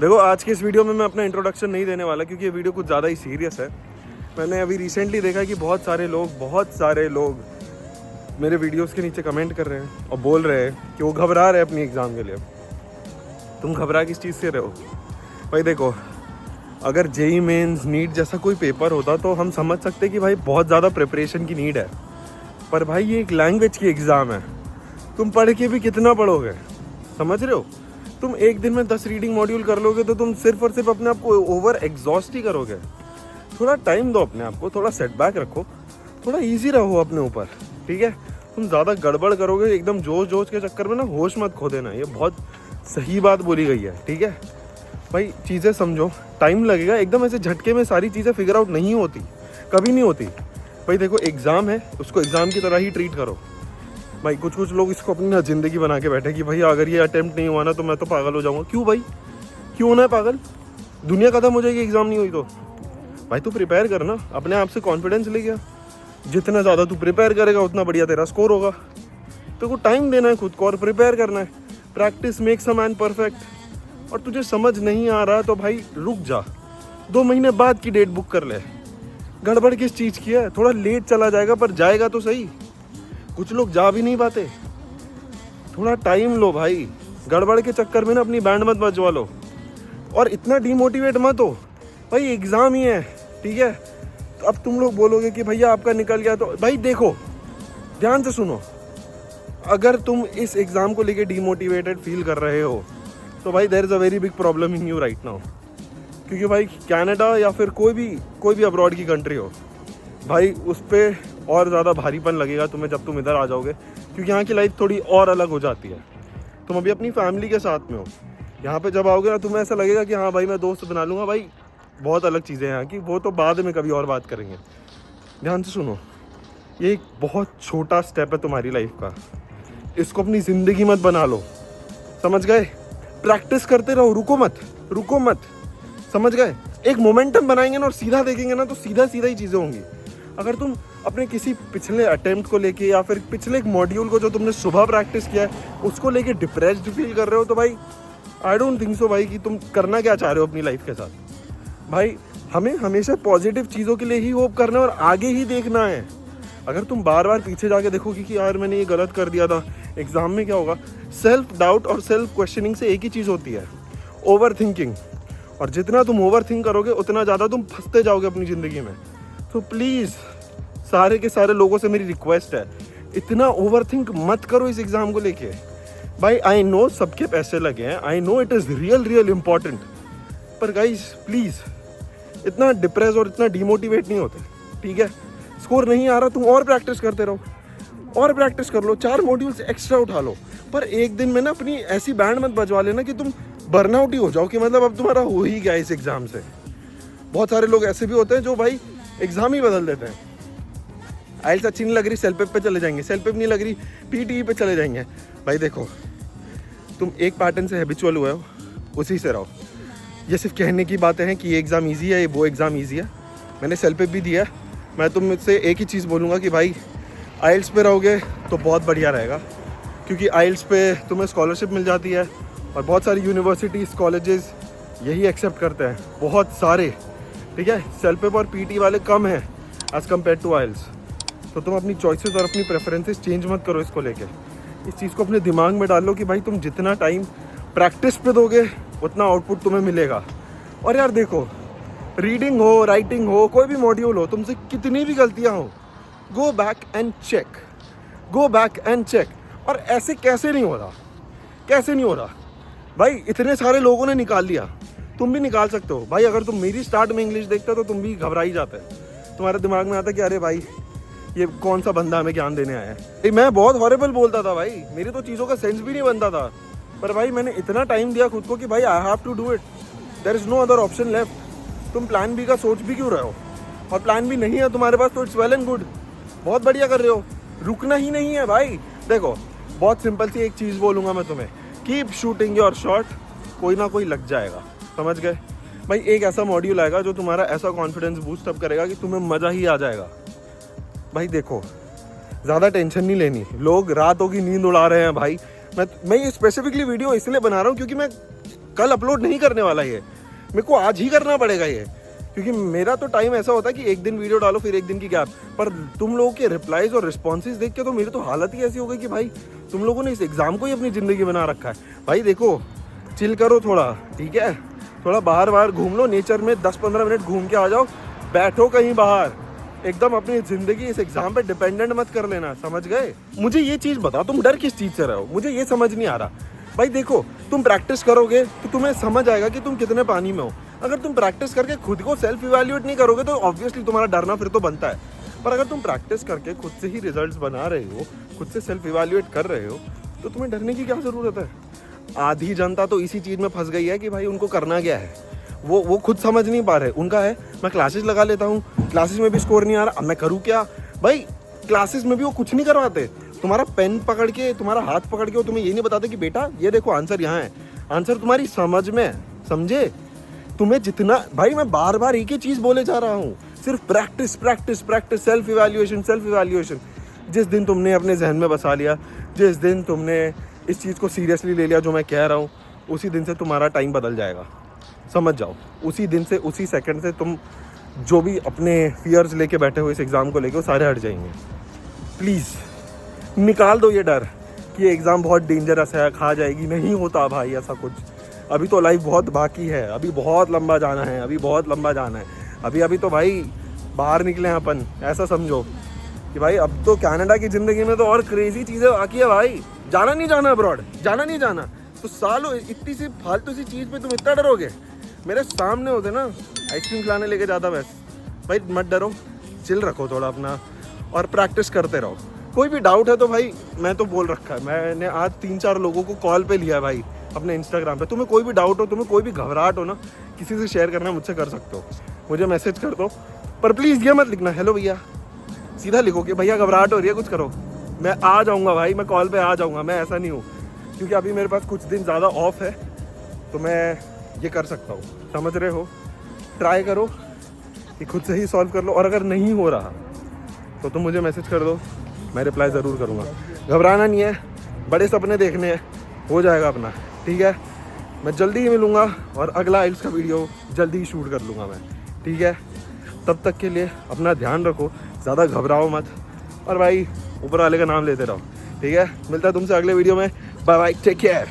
देखो आज के इस वीडियो में मैं अपना इंट्रोडक्शन नहीं देने वाला क्योंकि ये वीडियो कुछ ज़्यादा ही सीरियस है। मैंने अभी रिसेंटली देखा कि बहुत सारे लोग मेरे वीडियोस के नीचे कमेंट कर रहे हैं और बोल रहे हैं कि वो घबरा रहे हैं अपनी एग्ज़ाम के लिए। तुम घबरा किस चीज़ से रहे हो भाई? देखो, अगर जेई मेंस नीट जैसा कोई पेपर होता तो हम समझ सकते कि भाई बहुत ज़्यादा प्रिपरेशन की नीड है, पर भाई ये एक लैंग्वेज की एग्ज़ाम है। तुम पढ़ के भी कितना पढ़ोगे? समझ रहे हो? तुम एक दिन में 10 रीडिंग मॉड्यूल कर लोगे तो तुम सिर्फ और सिर्फ अपने आप को ओवर एग्जॉस्ट ही करोगे। थोड़ा टाइम दो अपने आप को, थोड़ा सेटबैक रखो, थोड़ा इजी रहो अपने ऊपर, ठीक है? तुम ज़्यादा गड़बड़ करोगे, एकदम जोश के चक्कर में ना होश मत खो देना। ये बहुत सही बात बोली गई है, ठीक है भाई? चीज़ें समझो, टाइम लगेगा। एकदम ऐसे झटके में सारी चीज़ें फिगर आउट नहीं होती, कभी नहीं होती भाई। देखो, एग्ज़ाम है, उसको एग्ज़ाम की तरह ही ट्रीट करो भाई। कुछ लोग इसको अपनी ना ज़िंदगी बना के बैठे कि भाई अगर ये अटेम्प्ट नहीं हुआ ना तो मैं तो पागल हो जाऊंगा। क्यों भाई? क्यों होना है पागल? दुनिया खत्म हो जाएगी एग्ज़ाम नहीं हुई तो। भाई तू प्रिपेयर करना, अपने आप से कॉन्फिडेंस ले गया। जितना ज़्यादा तू प्रिपेयर करेगा उतना बढ़िया तेरा स्कोर होगा। तो टाइम देना है खुद को और प्रिपेयर करना है। Practice makes a man perfect. और तुझे समझ नहीं आ रहा तो भाई रुक जा, 2 महीने बाद की डेट बुक कर ले। गड़बड़ किस चीज़ की है? थोड़ा लेट चला जाएगा पर जाएगा तो सही। कुछ लोग जा भी नहीं पाते। थोड़ा टाइम लो भाई, गड़बड़ के चक्कर में ना अपनी बैंड मत बजवा लो और इतना डीमोटिवेट मत हो भाई। एग्ज़ाम ही है, ठीक है? तो अब तुम लोग बोलोगे कि भैया आपका निकल गया, तो भाई देखो, ध्यान से सुनो। अगर तुम इस एग्ज़ाम को लेके डीमोटिवेटेड फील कर रहे हो तो भाई there is a very big problem in you right now. क्योंकि भाई कनाडा या फिर कोई भी अब्रॉड की कंट्री हो भाई, उस पर और ज़्यादा भारीपन लगेगा तुम्हें जब तुम इधर आ जाओगे, क्योंकि यहाँ की लाइफ थोड़ी और अलग हो जाती है। तुम अभी अपनी फैमिली के साथ में हो, यहाँ पे जब आओगे ना तुम्हें ऐसा लगेगा कि हाँ भाई मैं दोस्त बना लूँगा। भाई बहुत अलग चीज़ें हैं यहाँ की, वो तो बाद में कभी और बात करेंगे। ध्यान से सुनो, ये एक बहुत छोटा स्टेप है तुम्हारी लाइफ का। इसको अपनी ज़िंदगी मत बना लो, समझ गए? प्रैक्टिस करते रहो, रुको मत, समझ गए? एक मोमेंटम बनाएंगे ना और सीधा देखेंगे ना तो सीधा ही चीज़ें होंगी। अगर तुम अपने किसी पिछले अटेम्प्ट को लेके या फिर पिछले एक मॉड्यूल को जो तुमने सुबह प्रैक्टिस किया है उसको लेके डिप्रेस्ड फील कर रहे हो तो भाई आई डोंट थिंक सो भाई कि तुम करना क्या चाह रहे हो अपनी लाइफ के साथ। भाई हमें हमेशा पॉजिटिव चीज़ों के लिए ही होप करना है और आगे ही देखना है। अगर तुम बार बार पीछे जाके देखोगे कि यार मैंने ये गलत कर दिया था, एग्ज़ाम में क्या होगा? सेल्फ डाउट और सेल्फ क्वेश्चनिंग से एक ही चीज़ होती है, ओवर थिंकिंग। और जितना तुम ओवर थिंक करोगे उतना ज़्यादा तुम फंसते जाओगे अपनी ज़िंदगी में। तो प्लीज़ सारे के सारे लोगों से मेरी रिक्वेस्ट है, इतना ओवर थिंक मत करो इस एग्ज़ाम को लेके। भाई आई नो सबके पैसे लगे हैं, I know it is real important, पर गाइज प्लीज़ इतना डिप्रेस और इतना डिमोटिवेट नहीं होते, ठीक है? स्कोर नहीं आ रहा, तुम और प्रैक्टिस करते रहो, और प्रैक्टिस कर लो, 4 मॉड्यूल्स एक्स्ट्रा उठा लो। पर एक दिन में ना अपनी ऐसी बैंड मत बजवा लेना कि तुम बर्नआउट ही हो जाओ कि मतलब अब तुम्हारा हो ही गया इस एग्ज़ाम से। बहुत सारे लोग ऐसे भी होते हैं जो भाई एग्ज़ाम ही बदल देते हैं। आइल्स अच्छी नहीं लग रही, सेल्फ पेप पे चले जाएंगे, सेल्फ पेप नहीं लग रही पीटीई पे चले जाएंगे। भाई देखो, तुम एक पैटर्न से हैबिचुअल हुए हो, उसी से रहो। ये सिर्फ कहने की बातें हैं कि ये एग्ज़ाम ईजी है, ये वो एग्ज़ाम ईजी है। मैंने सेल्फ पेप भी दिया है। मैं तुमसे एक ही चीज़ बोलूँगा कि भाई आइल्स पे रहोगे तो बहुत बढ़िया रहेगा, क्योंकि आइल्स पे तुम्हें स्कॉलरशिप मिल जाती है और बहुत सारी यूनिवर्सिटीज़ कॉलेजेस यही एक्सेप्ट करते हैं, बहुत सारे, ठीक है? सेल्फ पेप और पीटी वाले कम हैं एज़ कम्पेयर टू आइल्स। तो तुम अपनी चॉइसेस और अपनी प्रेफरेंसेस चेंज मत करो इसको लेके। इस चीज़ को अपने दिमाग में डाल लो कि भाई तुम जितना टाइम प्रैक्टिस पे दोगे उतना आउटपुट तुम्हें मिलेगा। और यार देखो, रीडिंग हो, राइटिंग हो, कोई भी मॉड्यूल हो, तुमसे कितनी भी गलतियाँ हो, गो बैक एंड चेक। और ऐसे कैसे नहीं हो रहा भाई? इतने सारे लोगों ने निकाल लिया, तुम भी निकाल सकते हो भाई। अगर तुम मेरी स्टार्ट में इंग्लिश देखते तो तुम भी घबरा ही जाते। तुम्हारे दिमाग में आता कि अरे भाई ये कौन सा बंदा हमें ज्ञान देने आया है। मैं बहुत हॉरेबल बोलता था भाई, मेरी तो चीज़ों का सेंस भी नहीं बनता था, पर भाई मैंने इतना टाइम दिया खुद को कि भाई I have to do it, there is no other option left. तुम प्लान बी का सोच भी क्यों रहे हो? और प्लान बी नहीं है तुम्हारे पास तो इट्स वेल एंड गुड, बहुत बढ़िया कर रहे हो, रुकना ही नहीं है भाई। देखो, बहुत सिंपल सी एक चीज़ बोलूँगा मैं तुम्हें, कीप शूटिंग योर शॉट, कोई ना कोई लग जाएगा, समझ गए भाई? एक ऐसा मॉड्यूल आएगा जो तुम्हारा ऐसा कॉन्फिडेंस बूस्ट अप करेगा कि तुम्हें मज़ा ही आ जाएगा। भाई देखो, ज़्यादा टेंशन नहीं लेनी। लोग रातों की नींद उड़ा रहे हैं भाई। मैं ये स्पेसिफिकली वीडियो इसलिए बना रहा हूँ क्योंकि मैं कल अपलोड नहीं करने वाला ये, मेरे को आज ही करना पड़ेगा ये, क्योंकि मेरा तो टाइम ऐसा होता है कि एक दिन वीडियो डालो फिर एक दिन की गैप। पर तुम लोगों के रिप्लाईज और रिस्पॉन्सेज देख के तो मेरी तो हालत ही ऐसी हो गई कि भाई तुम लोगों ने इस एग्ज़ाम को ही अपनी ज़िंदगी बना रखा है। भाई देखो, चिल करो थोड़ा, ठीक है, थोड़ा बाहर बाहर घूम लो, नेचर में 10-15 मिनट घूम के आ जाओ, बैठो कहीं बाहर, एकदम अपनी ज़िंदगी इस एग्ज़ाम पे डिपेंडेंट मत कर लेना, समझ गए। मुझे ये चीज़ बताओ, तुम डर किस चीज़ से रहे हो, मुझे ये समझ नहीं आ रहा। भाई देखो, तुम प्रैक्टिस करोगे तो तुम्हें समझ आएगा कि तुम कितने पानी में हो। अगर तुम प्रैक्टिस करके खुद को सेल्फ इवैल्यूएट नहीं करोगे तो ऑब्वियसली तुम्हारा डरना फिर तो बनता है। पर अगर तुम प्रैक्टिस करके खुद से ही रिजल्ट्स बना रहे हो, खुद से सेल्फ इवैल्यूएट कर रहे हो, तो तुम्हें डरने की क्या ज़रूरत है। आधी जनता तो इसी चीज़ में फंस गई है कि भाई उनको करना क्या है, वो खुद समझ नहीं पा रहे। उनका है मैं क्लासेस लगा लेता हूँ, क्लासेस में भी स्कोर नहीं आ रहा, अब मैं करूँ क्या। भाई क्लासेस में भी वो कुछ नहीं करवाते, तुम्हारा पेन पकड़ के, तुम्हारा हाथ पकड़ के वो तुम्हें ये नहीं बताते कि बेटा ये देखो आंसर यहाँ है, आंसर तुम्हारी समझ में है, समझे। तुम्हें जितना, भाई मैं बार बार एक ही चीज़ बोले जा रहा हूँ, सिर्फ practice practice practice, self evaluation. जिस दिन तुमने अपने जहन में बसा लिया, जिस दिन तुमने इस चीज़ को सीरियसली ले लिया जो मैं कह रहा हूँ, उसी दिन से तुम्हारा टाइम बदल जाएगा, समझ जाओ। उसी दिन से, उसी सेकंड से तुम जो भी अपने फियर्स लेके बैठे हो इस एग्ज़ाम को लेके, वो सारे हट जाएंगे। प्लीज़ निकाल दो ये डर कि ये एग्ज़ाम बहुत डेंजरस है, खा जाएगी। नहीं होता भाई ऐसा कुछ। अभी तो लाइफ बहुत बाकी है, अभी बहुत लंबा जाना है, अभी बहुत लंबा जाना है। अभी तो भाई बाहर निकले हैं अपन, ऐसा समझो कि भाई अब तो कनाडा की ज़िंदगी में तो और क्रेजी चीज़ें बाकी है भाई। जाना नहीं जाना अब्रॉड, जाना नहीं जाना, तो सालों इतनी सी फालतू सी चीज़ पे तुम इतना डरोगे। मेरे सामने होते ना आइसक्रीम खिलाने लेके जाता बस। भाई मत डरो, चिल रखो थोड़ा अपना और प्रैक्टिस करते रहो। कोई भी डाउट है तो भाई मैं तो बोल रखा है, मैंने आज 3-4 लोगों को कॉल पे लिया भाई अपने इंस्टाग्राम पे। तुम्हें कोई भी डाउट हो, तुम्हें कोई भी घबराहट हो ना, किसी से शेयर करना मुझसे कर सकते हो, मुझे मैसेज कर दो। पर प्लीज़ ये मत लिखना हेलो भैया, सीधा लिखो कि भैया घबराहट हो रही है कुछ करो, मैं आ जाऊँगा भाई, मैं कॉल पे आ जाऊँगा। मैं ऐसा नहीं हूँ, क्योंकि अभी मेरे पास कुछ दिन ज़्यादा ऑफ है तो मैं ये कर सकता हूँ, समझ रहे हो। ट्राई करो कि खुद से ही सॉल्व कर लो, और अगर नहीं हो रहा तो तुम मुझे मैसेज कर दो, मैं रिप्लाई ज़रूर करूँगा। घबराना नहीं है, बड़े सपने देखने हैं, हो जाएगा अपना, ठीक है। मैं जल्दी ही मिलूँगा और अगला आइल्स का वीडियो जल्दी ही शूट कर लूँगा मैं, ठीक है। तब तक के लिए अपना ध्यान रखो, ज़्यादा घबराओ मत, और भाई ऊपर वाले का नाम लेते रहो, ठीक है। मिलता है तुमसे अगले वीडियो में, बाय बाय, टेक केयर।